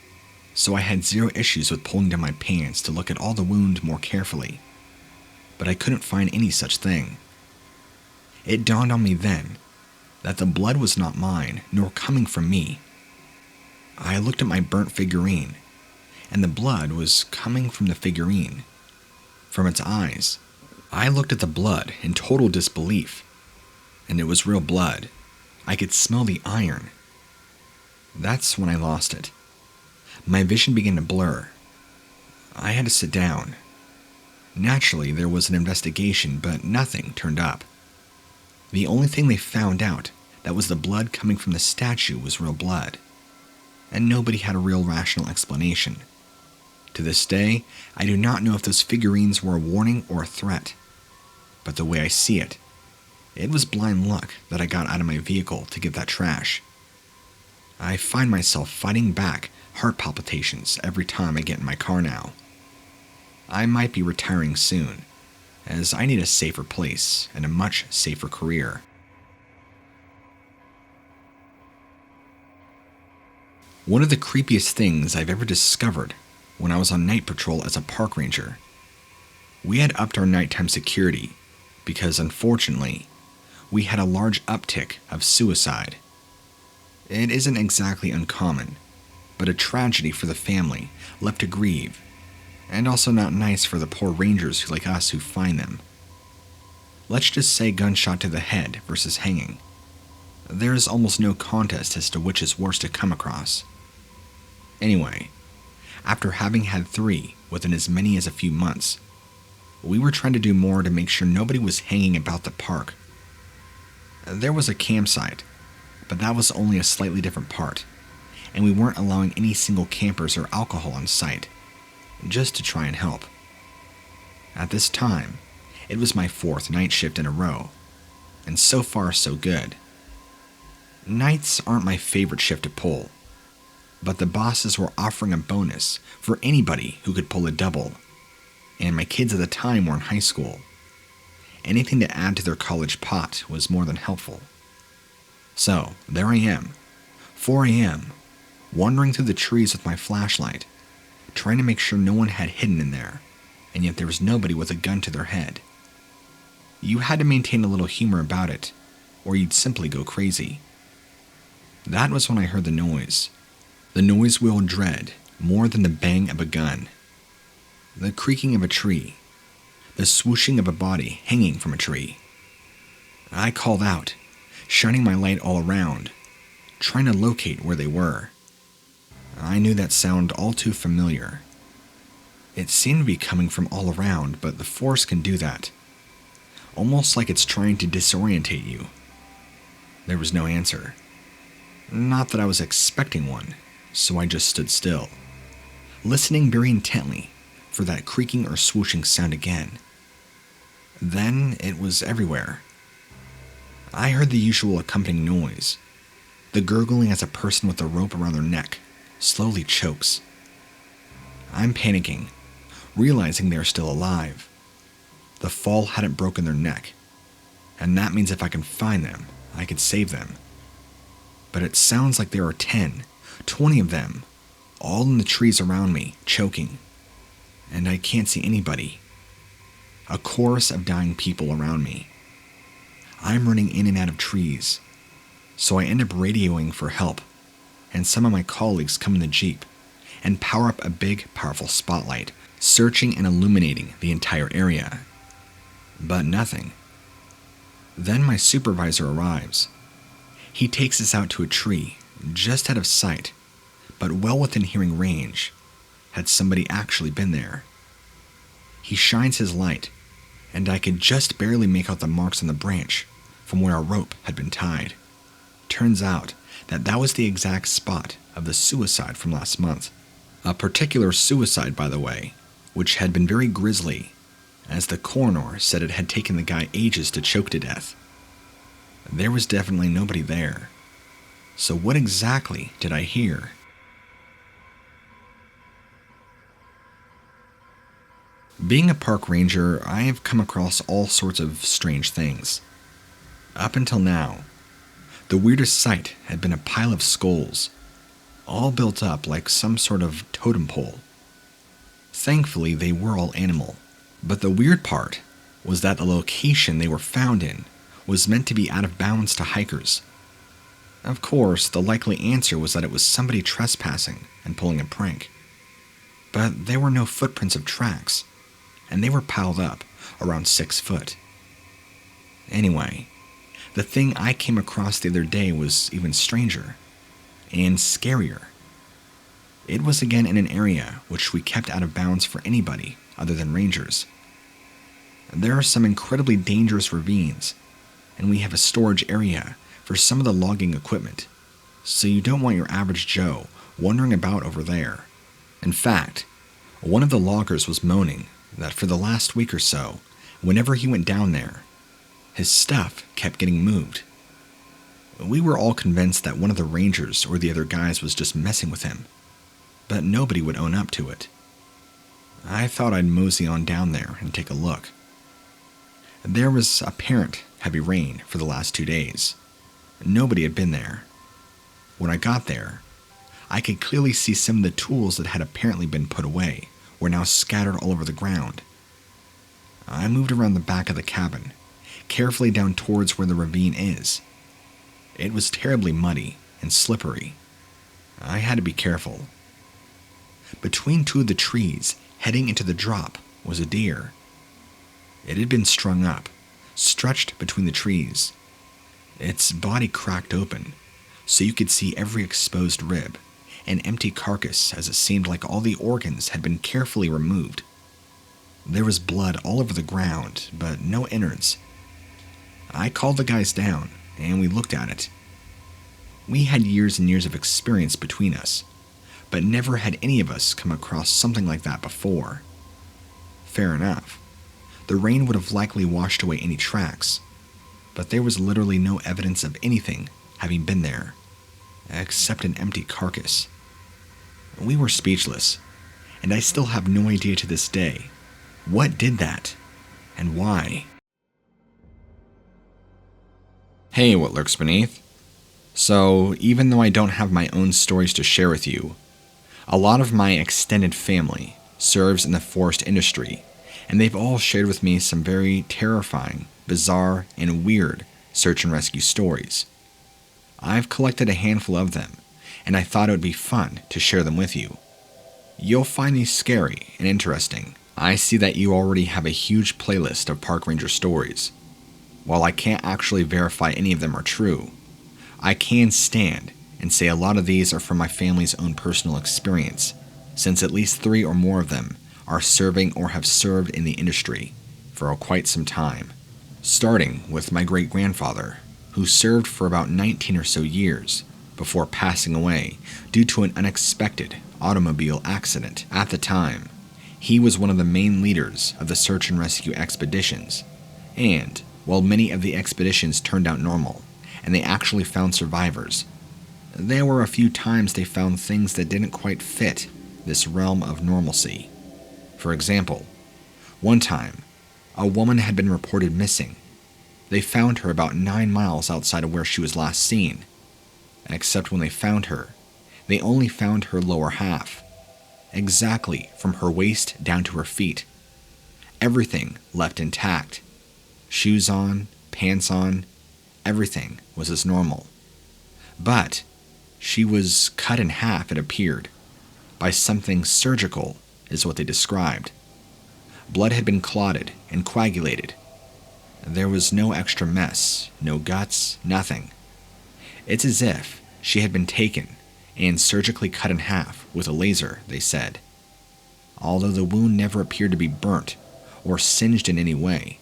so I had zero issues with pulling down my pants to look at all the wound more carefully, but I couldn't find any such thing. It dawned on me then that the blood was not mine, nor coming from me. I looked at my burnt figurine, and the blood was coming from the figurine, from its eyes. I looked at the blood in total disbelief, and it was real blood. I could smell the iron. That's when I lost it. My vision began to blur. I had to sit down. Naturally, there was an investigation, but nothing turned up. The only thing they found out that was the blood coming from the statue was real blood, and nobody had a real rational explanation. To this day, I do not know if those figurines were a warning or a threat, but the way I see it, it was blind luck that I got out of my vehicle to get that trash. I find myself fighting back heart palpitations every time I get in my car now. I might be retiring soon, as I need a safer place and a much safer career. One of the creepiest things I've ever discovered when I was on night patrol as a park ranger. We had upped our nighttime security because, unfortunately, we had a large uptick of suicide. It isn't exactly uncommon, but a tragedy for the family left to grieve, and also not nice for the poor rangers like us who find them. Let's just say gunshot to the head versus hanging. There's almost no contest as to which is worse to come across. Anyway, after having had 3 within as many as a few months, we were trying to do more to make sure nobody was hanging about the park. There was a campsite, but that was only a slightly different part, and we weren't allowing any single campers or alcohol on site, just to try and help. At this time, it was my 4th night shift in a row, and so far so good. Nights aren't my favorite shift to pull, but the bosses were offering a bonus for anybody who could pull a double, and my kids at the time were in high school. Anything to add to their college pot was more than helpful. So, there I am, 4 a.m., wandering through the trees with my flashlight, trying to make sure no one had hidden in there, and yet there was nobody with a gun to their head. You had to maintain a little humor about it, or you'd simply go crazy. That was when I heard the noise. The noise we all dread more than the bang of a gun. The creaking of a tree. The swooshing of a body hanging from a tree. I called out, shining my light all around, trying to locate where they were. I knew that sound all too familiar. It seemed to be coming from all around, but the force can do that. Almost like it's trying to disorientate you. There was no answer. Not that I was expecting one, so I just stood still, listening very intently for that creaking or swooshing sound again. Then it was everywhere. I heard the usual accompanying noise, the gurgling as a person with a rope around their neck slowly chokes. I'm panicking, realizing they're still alive. The fall hadn't broken their neck, and that means if I can find them, I could save them. But it sounds like there are 10, 20 of them, all in the trees around me, choking, and I can't see anybody. A chorus of dying people around me. I'm running in and out of trees, so I end up radioing for help, and some of my colleagues come in the Jeep and power up a big, powerful spotlight, searching and illuminating the entire area. But nothing. Then my supervisor arrives. He takes us out to a tree, just out of sight, but well within hearing range, had somebody actually been there. He shines his light, and I could just barely make out the marks on the branch from where our rope had been tied. Turns out that was the exact spot of the suicide from last month. A particular suicide, by the way, which had been very grisly, as the coroner said it had taken the guy ages to choke to death. There was definitely nobody there. So what exactly did I hear? Being a park ranger, I have come across all sorts of strange things. Up until now, the weirdest sight had been a pile of skulls, all built up like some sort of totem pole. Thankfully, they were all animal, but the weird part was that the location they were found in was meant to be out of bounds to hikers. Of course, the likely answer was that it was somebody trespassing and pulling a prank. But there were no footprints of tracks, and they were piled up around 6 foot. Anyway, the thing I came across the other day was even stranger and scarier. It was again in an area which we kept out of bounds for anybody other than rangers. There are some incredibly dangerous ravines, and we have a storage area for some of the logging equipment, so you don't want your average Joe wandering about over there. In fact, one of the loggers was moaning that for the last week or so, whenever he went down there, his stuff kept getting moved. We were all convinced that one of the rangers or the other guys was just messing with him, but nobody would own up to it. I thought I'd mosey on down there and take a look. There was apparent heavy rain for the last 2 days. Nobody had been there. When I got there, I could clearly see some of the tools that had apparently been put away were now scattered all over the ground. I moved around the back of the cabin, carefully down towards where the ravine is. It was terribly muddy and slippery. I had to be careful. Between 2 of the trees, heading into the drop, was a deer. It had been strung up, stretched between the trees. Its body cracked open, so you could see every exposed rib, an empty carcass as it seemed like all the organs had been carefully removed. There was blood all over the ground, but no innards. I called the guys down, and we looked at it. We had years and years of experience between us, but never had any of us come across something like that before. Fair enough. The rain would have likely washed away any tracks, but there was literally no evidence of anything having been there, except an empty carcass. We were speechless, and I still have no idea to this day what did that, and why. Hey, what lurks beneath? So, even though I don't have my own stories to share with you, a lot of my extended family serves in the forest industry, and they've all shared with me some very terrifying, bizarre, and weird search and rescue stories. I've collected a handful of them, and I thought it would be fun to share them with you. You'll find these scary and interesting. I see that you already have a huge playlist of park ranger stories. While I can't actually verify any of them are true, I can stand and say a lot of these are from my family's own personal experience, since at least 3 or more of them are serving or have served in the industry for quite some time. Starting with my great-grandfather, who served for about 19 or so years before passing away due to an unexpected automobile accident. At the time, he was one of the main leaders of the search and rescue expeditions, and while many of the expeditions turned out normal, and they actually found survivors, there were a few times they found things that didn't quite fit this realm of normalcy. For example, one time, a woman had been reported missing. They found her about 9 miles outside of where she was last seen, except when they found her, they only found her lower half, exactly from her waist down to her feet. Everything left intact. Shoes on, pants on, everything was as normal. But she was cut in half, it appeared, by something surgical, is what they described. Blood had been clotted and coagulated. There was no extra mess, no guts, nothing. It's as if she had been taken and surgically cut in half with a laser, they said. Although the wound never appeared to be burnt or singed in any way,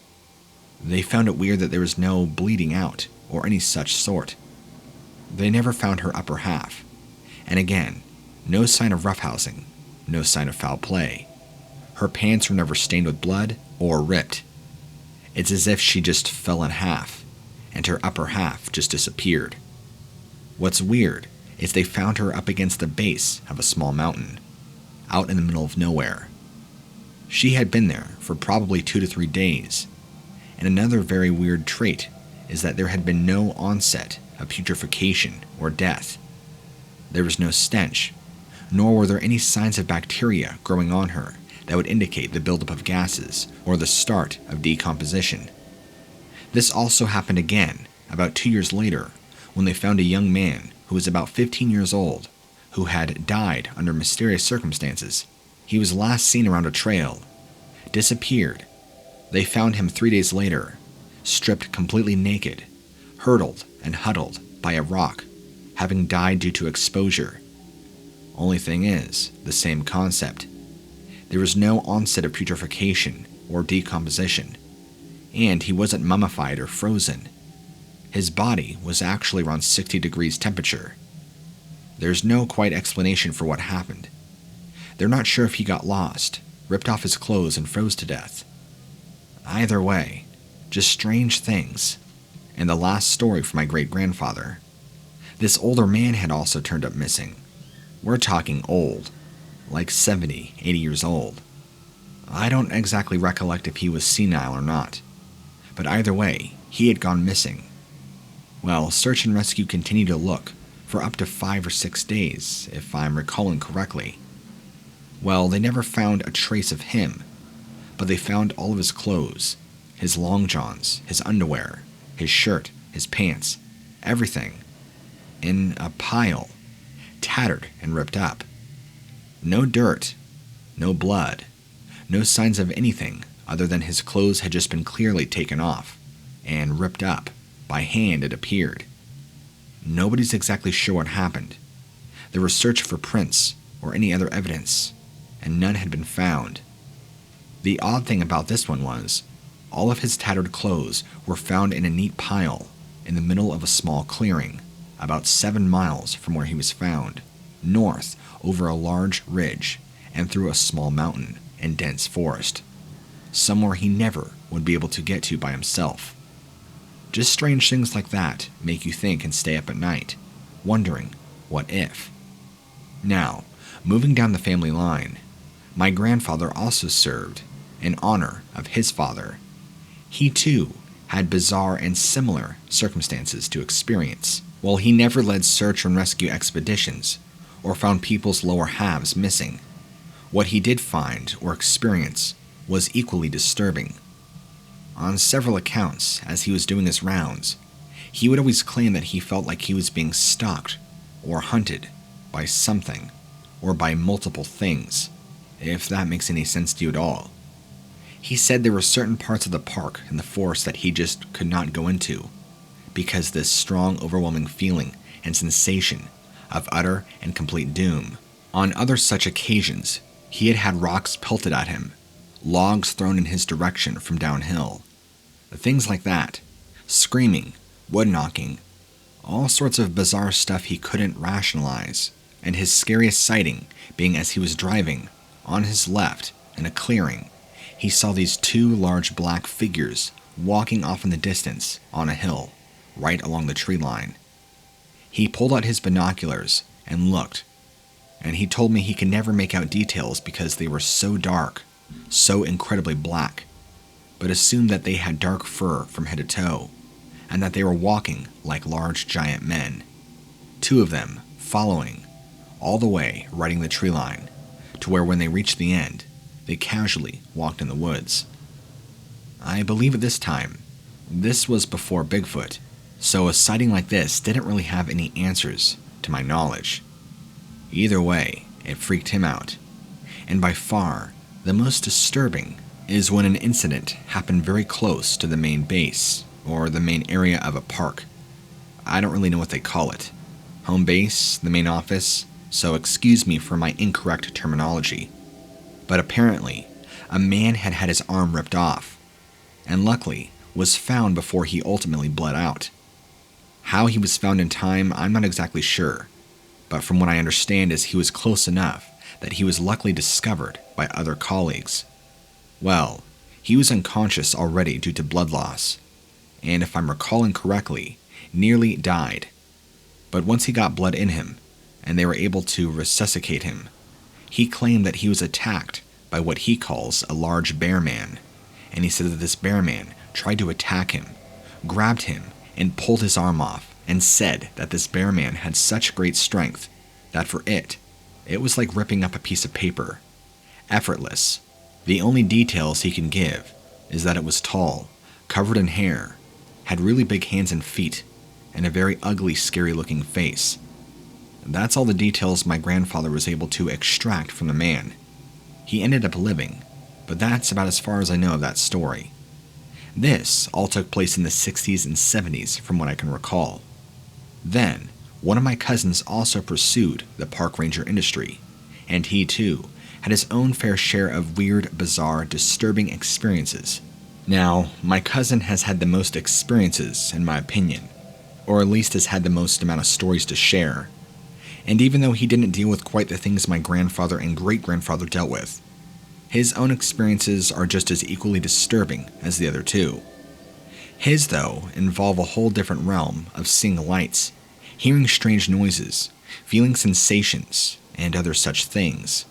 they found it weird that there was no bleeding out or any such sort. They never found her upper half, and again, no sign of roughhousing, no sign of foul play. Her pants were never stained with blood or ripped. It's as if she just fell in half, and her upper half just disappeared. What's weird is they found her up against the base of a small mountain, out in the middle of nowhere. She had been there for probably 2 to 3 days, and another very weird trait is that there had been no onset of putrefaction or death. There was no stench, nor were there any signs of bacteria growing on her that would indicate the buildup of gases or the start of decomposition. This also happened again about 2 years later when they found a young man who was about 15 years old who had died under mysterious circumstances. He was last seen around a trail, disappeared. They found him 3 days later, stripped completely naked, hurtled and huddled by a rock, having died due to exposure. Only thing is, the same concept. There was no onset of putrefaction or decomposition, and he wasn't mummified or frozen. His body was actually around 60 degrees temperature. There's no quite explanation for what happened. They're not sure if he got lost, ripped off his clothes and froze to death. Either way, just strange things. And the last story from my great-grandfather. This older man had also turned up missing. We're talking old, like 70, 80 years old. I don't exactly recollect if he was senile or not, but either way, he had gone missing. Well, search and rescue continued to look for up to 5 or 6 days, if I'm recalling correctly. Well, they never found a trace of him, but they found all of his clothes, his long johns, his underwear, his shirt, his pants, everything, in a pile, tattered and ripped up. No dirt, no blood, no signs of anything other than his clothes had just been clearly taken off and ripped up, by hand it appeared. Nobody's exactly sure what happened. They were searching for prints or any other evidence, and none had been found. The odd thing about this one was, all of his tattered clothes were found in a neat pile in the middle of a small clearing, about 7 miles from where he was found, north over a large ridge and through a small mountain and dense forest, somewhere he never would be able to get to by himself. Just strange things like that make you think and stay up at night, wondering, what if? Now, moving down the family line, my grandfather also served in honor of his father. He too had bizarre and similar circumstances to experience. While he never led search and rescue expeditions or found people's lower halves missing, what he did find or experience was equally disturbing. On several accounts, as he was doing his rounds, he would always claim that he felt like he was being stalked or hunted by something or by multiple things, if that makes any sense to you at all. He said there were certain parts of the park and the forest that he just could not go into because this strong, overwhelming feeling and sensation of utter and complete doom. On other such occasions, he had had rocks pelted at him, logs thrown in his direction from downhill, things like that, screaming, wood knocking, all sorts of bizarre stuff he couldn't rationalize, and his scariest sighting being as he was driving, on his left, in a clearing, he saw these 2 large black figures walking off in the distance on a hill, right along the tree line. He pulled out his binoculars and looked, and he told me he could never make out details because they were so dark, so incredibly black, but assumed that they had dark fur from head to toe, and that they were walking like large giant men. 2 of them following, all the way riding the tree line, to where when they reached the end, they casually walked in the woods. I believe at this time, this was before Bigfoot, so a sighting like this didn't really have any answers to my knowledge. Either way, it freaked him out, and by far, the most disturbing is when an incident happened very close to the main base, or the main area of a park. I don't really know what they call it. Home base, the main office, so excuse me for my incorrect terminology. But apparently, a man had had his arm ripped off, and luckily was found before he ultimately bled out. How he was found in time, I'm not exactly sure, but from what I understand is he was close enough that he was luckily discovered by other colleagues. Well, he was unconscious already due to blood loss, and if I'm recalling correctly, nearly died. But once he got blood in him, and they were able to resuscitate him, he claimed that he was attacked by what he calls a large bear man, and he said that this bear man tried to attack him, grabbed him, and pulled his arm off, and said that this bear man had such great strength that for it was like ripping up a piece of paper. Effortless. The only details he can give is that it was tall, covered in hair, had really big hands and feet, and a very ugly, scary-looking face. That's all the details my grandfather was able to extract from the man. He ended up living, but that's about as far as I know of that story. This all took place in the 60s and 70s from what I can recall. Then, one of my cousins also pursued the park ranger industry, and he too had his own fair share of weird, bizarre, disturbing experiences. Now, my cousin has had the most experiences, in my opinion, or at least has had the most amount of stories to share. And even though he didn't deal with quite the things my grandfather and great-grandfather dealt with, his own experiences are just as equally disturbing as the other two. His, though, involve a whole different realm of seeing lights, hearing strange noises, feeling sensations, and other such things,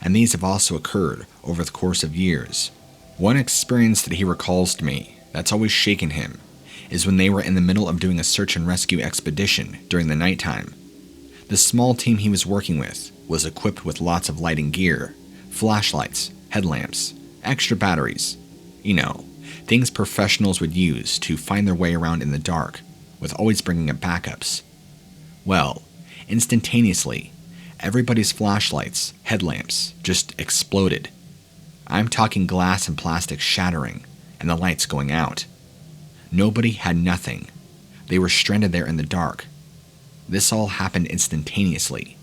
and these have also occurred over the course of years. One experience that he recalls to me that's always shaken him is when they were in the middle of doing a search and rescue expedition during the nighttime. The small team he was working with was equipped with lots of lighting gear, flashlights, headlamps, extra batteries, things professionals would use to find their way around in the dark, with always bringing up backups. Well, instantaneously, everybody's flashlights, headlamps, just exploded. I'm talking glass and plastic shattering, and the lights going out. Nobody had nothing. They were stranded there in the dark. This all happened instantaneously.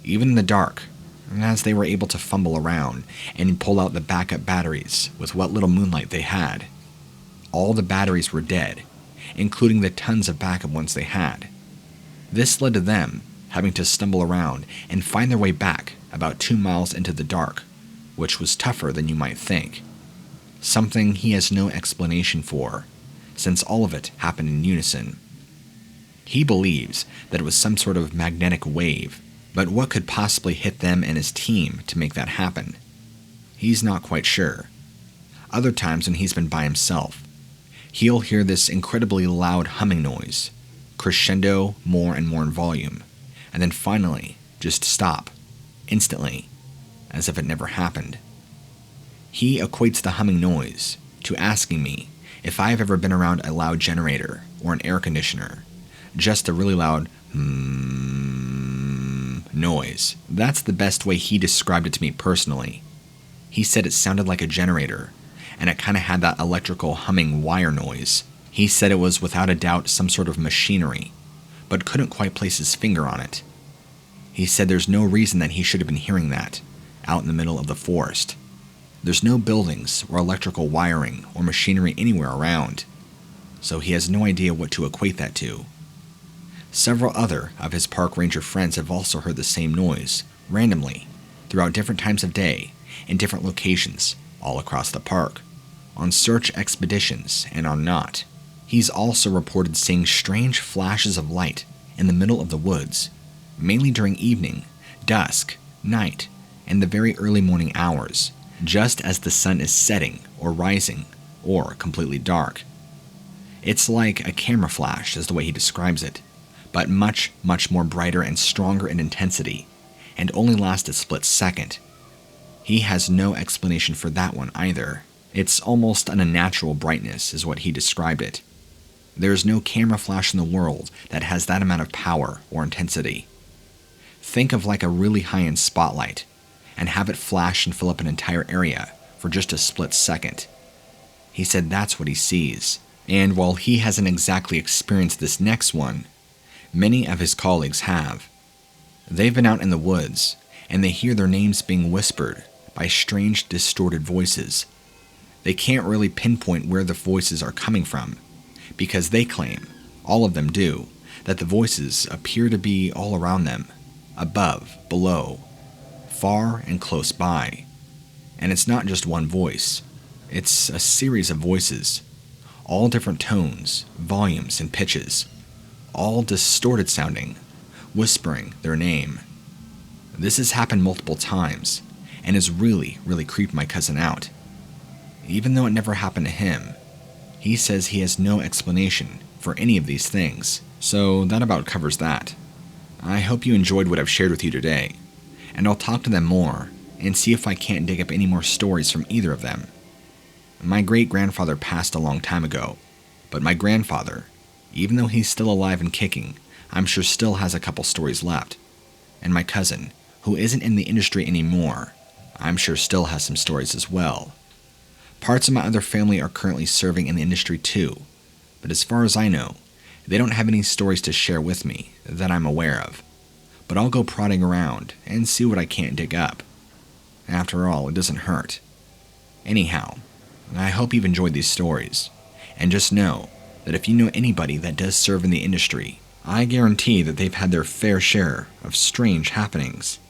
Even in the dark, as they were able to fumble around and pull out the backup batteries with what little moonlight they had, all the batteries were dead, including the tons of backup ones they had. This led to them having to stumble around and find their way back about 2 miles into the dark, which was tougher than you might think. Something he has no explanation for, since all of it happened in unison. He believes that it was some sort of magnetic wave, but what could possibly hit them and his team to make that happen? He's not quite sure. Other times when he's been by himself, he'll hear this incredibly loud humming noise, crescendo more and more in volume, and then finally just stop, instantly, as if it never happened. He equates the humming noise to asking me if I have ever been around a loud generator or an air conditioner, just a really loud noise. That's the best way he described it to me personally. He said it sounded like a generator, and it kind of had that electrical humming wire noise. He said it was without a doubt some sort of machinery, but couldn't quite place his finger on it. He said there's no reason that he should have been hearing that out in the middle of the forest. There's no buildings or electrical wiring or machinery anywhere around, so he has no idea what to equate that to. Several other of his park ranger friends have also heard the same noise, randomly, throughout different times of day, in different locations, all across the park, on search expeditions and on not. He's also reported seeing strange flashes of light in the middle of the woods, mainly during evening, dusk, night, and the very early morning hours, just as the sun is setting or rising, or completely dark. It's like a camera flash is the way he describes it, but much, much more brighter and stronger in intensity, and only lasts a split second. He has no explanation for that one either. It's almost an unnatural brightness is what he described it. There's no camera flash in the world that has that amount of power or intensity. Think of like a really high-end spotlight, and have it flash and fill up an entire area for just a split second. He said that's what he sees, and while he hasn't exactly experienced this next one, many of his colleagues have. They've been out in the woods, and they hear their names being whispered by strange, distorted voices. They can't really pinpoint where the voices are coming from, because they claim, all of them do, that the voices appear to be all around them, above, below, far and close by. And it's not just one voice, it's a series of voices, all different tones, volumes, and pitches, all distorted sounding, whispering their name. This has happened multiple times, and has really, really creeped my cousin out. Even though it never happened to him, he says he has no explanation for any of these things, so that about covers that. I hope you enjoyed what I've shared with you today, and I'll talk to them more and see if I can't dig up any more stories from either of them. My great-grandfather passed a long time ago, but my grandfather, even though he's still alive and kicking, I'm sure still has a couple stories left. And my cousin, who isn't in the industry anymore, I'm sure still has some stories as well. Parts of my other family are currently serving in the industry too, but as far as I know, they don't have any stories to share with me that I'm aware of. But I'll go prodding around and see what I can't dig up. After all, it doesn't hurt. Anyhow, I hope you've enjoyed these stories, and just know that if you know anybody that does serve in the industry, I guarantee that they've had their fair share of strange happenings.